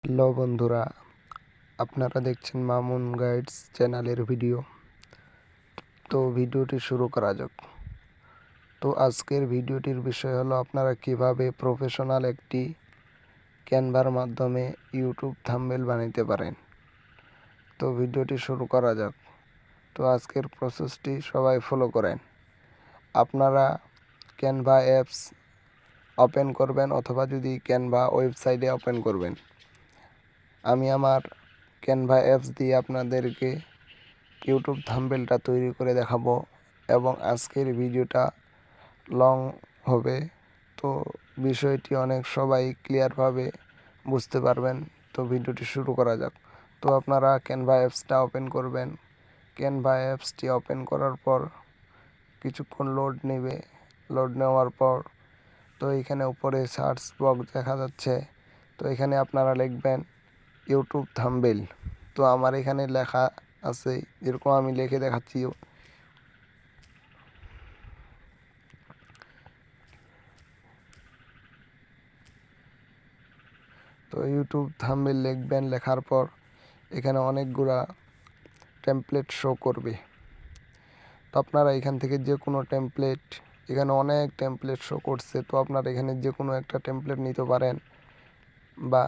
Hello বন্ধুরা, আপনারা দেখছেন মামুন গাইডস চ্যানেলের ভিডিও। তো ভিডিওটি শুরু করা যাক। তো আজকের ভিডিওটির বিষয় হলো আপনারা কিভাবে প্রফেশনাল একটি ক্যানভার মাধ্যমে ইউটিউব থাম্বনেল বানাইতে পারেন। তো ভিডিওটি শুরু করা যাক। তো আজকের প্রসেসটি সবাই ফলো করেন। আপনারা ক্যানভা অ্যাপস ওপেন করবেন অথবা যদি ক্যানভা ওয়েবসাইটে ওপেন করবেন। আমি আমার ক্যানভা অ্যাপস দিয়ে আপনাদেরকে ইউটিউব থাম্বনেলটা তৈরি করে দেখাবো এবং আজকের ভিডিওটা লং হবে, তো বিষয়টি অনেক সবাই ক্লিয়ারভাবে বুঝতে পারবেন। তো ভিডিওটি শুরু করা যাক। তো আপনারা ক্যানভা অ্যাপসটা ওপেন করবেন। ক্যানভা অ্যাপসটি ওপেন করার পর কিছুক্ষণ লোড নেবে। লোড নেওয়ার পর তো এখানে উপরে সার্চ বক্স দেখা যাচ্ছে। তো এখানে আপনারা লিখবেন ইউটিউব থাম্বনেল। তো আমার এখানে লেখা আছে, যেরকম আমি লিখে দেখাচ্ছি। তো ইউটিউব থাম্বনেল লিখবেন, লেখার পর এখানে অনেকগুলা টেমপ্লেট শো করবে। তো আপনারা এখান থেকে যে কোনো টেমপ্লেট, এখানে অনেক টেমপ্লেট শো করছে, তো আপনারা এখানে যে কোনো একটা টেমপ্লেট নিতে পারেন বা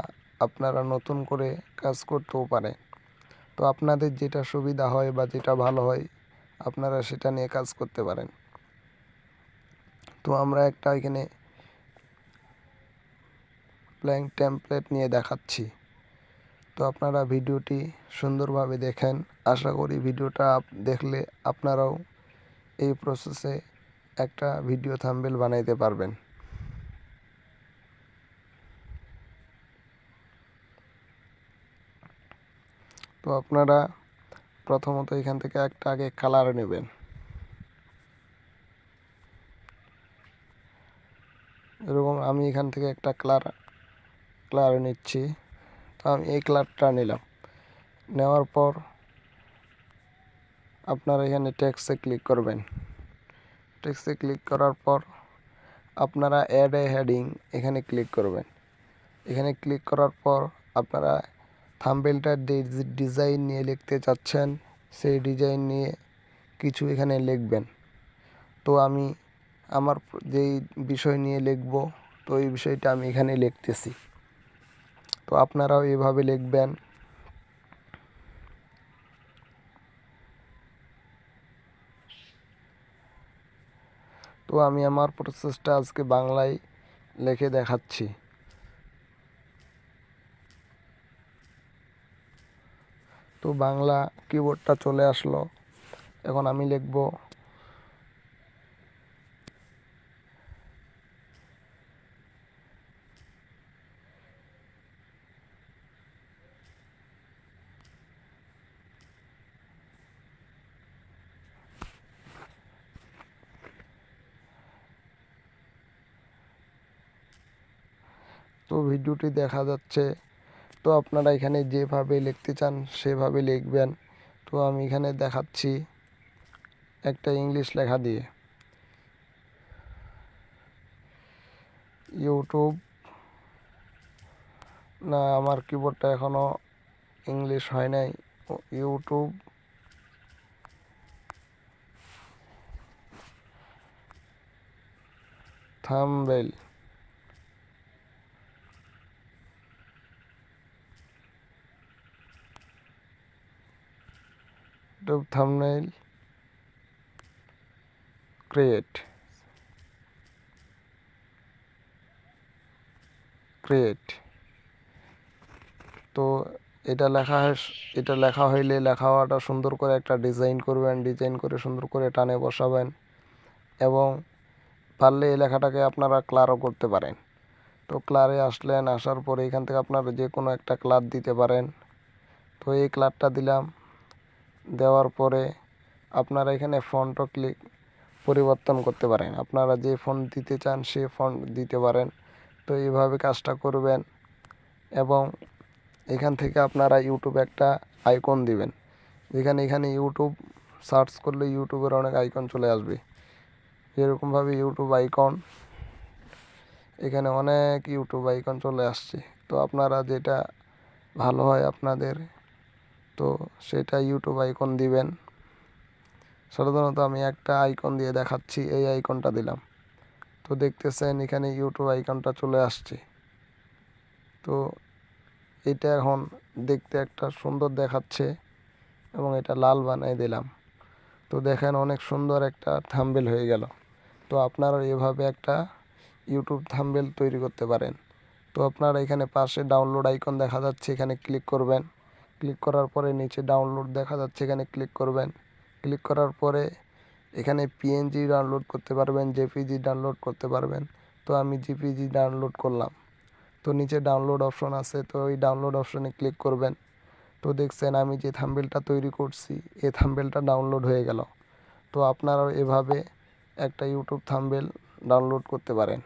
আপনারা নতুন করে কাজ করতেও পারেন। তো আপনাদের যেটা সুবিধা হয় বা যেটা ভালো হয় আপনারা সেটা নিয়ে কাজ করতে পারেন। তো আমরা একটা এখানে ব্ল্যাঙ্ক টেমপ্লেট নিয়ে দেখাচ্ছি। তো আপনারা ভিডিওটি সুন্দরভাবে দেখেন। আশা করি ভিডিওটা দেখলে আপনারাও এই প্রসেসে একটা ভিডিও থাম্বনেল বানাইতে পারবেন। তো আপনারা প্রথমত এখান থেকে একটা আগে কালার নেবেন। এরকম আমি এখান থেকে একটা কালার নিচ্ছি। তো আমি এই কালারটা নিলাম। নেওয়ার পর আপনারা এখানে টেক্সটে ক্লিক করবেন। টেক্সটে ক্লিক করার পর আপনারা অ্যাড এ হেডিং এখানে ক্লিক করবেন। এখানে ক্লিক করার পর আপনারা থাম্বনেলটার যে ডিজাইন নিয়ে লিখতে চাচ্ছেন সেই ডিজাইন নিয়ে কিছু এখানে লিখবেন। তো আমি আমার যেই বিষয় নিয়ে লিখব, তো এই বিষয়টা আমি এখানে লিখতেছি। তো আপনারাও এভাবে লিখবেন। তো আমি আমার প্রসেসটা আজকে বাংলায় লিখে দেখাচ্ছি। তো বাংলা কিবোর্ডটা চলে আসলো। এখন আমি লিখব তো ভিডিওটি দেখা যাচ্ছে। তো আপনারা এখানে যেভাবে লিখতে চান সেভাবে লিখবেন। তো আমি এখানে দেখাচ্ছি একটা ইংলিশ লেখা দিয়ে, ইউটিউব। না, আমার কিবোর্ডটা এখনো ইংলিশ হয় নাই। YouTube thumbnail. YouTube thumbnail create. তো এটা লেখা হইলে লেখা হওয়াটা সুন্দর করে একটা ডিজাইন করবেন। ডিজাইন করে সুন্দর করে টানে বসাবেন এবং পারলে এই লেখাটাকে আপনারা ক্লারও করতে পারেন। তো ক্লারে আসলেন, আসার পরে এখান থেকে আপনারা যে কোনো একটা ক্লার দিতে পারেন। তো এই ক্লারটা দিলাম। দেওয়ার পরে আপনারা এখানে ফন্টও পরিবর্তন করতে পারেন। আপনারা যে ফন্ট দিতে চান সে ফন্ট দিতে পারেন। তো এইভাবে কাজটা করবেন এবং এখান থেকে আপনারা ইউটিউবে একটা আইকন দিবেন। এখানে ইউটিউব সার্চ করলে ইউটিউবের অনেক আইকন চলে আসবে। যেরকমভাবে ইউটিউব আইকন, এখানে অনেক ইউটিউব আইকন চলে আসছে। তো আপনারা যেটা ভালো হয় আপনাদের, তো সেটা ইউটিউব আইকন দিবেন। সাধারণত আমি একটা আইকন দিয়ে দেখাচ্ছি, এই আইকনটা দিলাম। তো দেখতেছেন এখানে ইউটিউব আইকনটা চলে আসছে। তো এটা এখন দেখতে একটা সুন্দর দেখাচ্ছে এবং এটা লাল বানিয়ে দিলাম। তো দেখেন অনেক সুন্দর একটা থাম্বনেল হয়ে গেল। তো আপনারা এভাবে একটা ইউটিউব থাম্বনেল তৈরি করতে পারেন। তো আপনারা এখানে পাশে ডাউনলোড আইকন দেখা যাচ্ছে, এখানে ক্লিক করবেন। ক্লিক করার পরে নিচে ডাউনলোড দেখা যাচ্ছে, এখানে ক্লিক করবেন। ক্লিক করার পরে এখানে পিএনজি ডাউনলোড করতে পারবেন, জেপিজি ডাউনলোড করতে পারবেন। তো আমি জেপিজি ডাউনলোড করলাম। তো নিচে ডাউনলোড অপশন আছে, তো ওই ডাউনলোড অপশনে ক্লিক করবেন। তো দেখছেন আমি যে থাম্বনেলটা তৈরি করছি, এই থাম্বনেলটা ডাউনলোড হয়ে গেল। তো আপনারাও এভাবে একটা ইউটিউব থাম্বনেল ডাউনলোড করতে পারেন।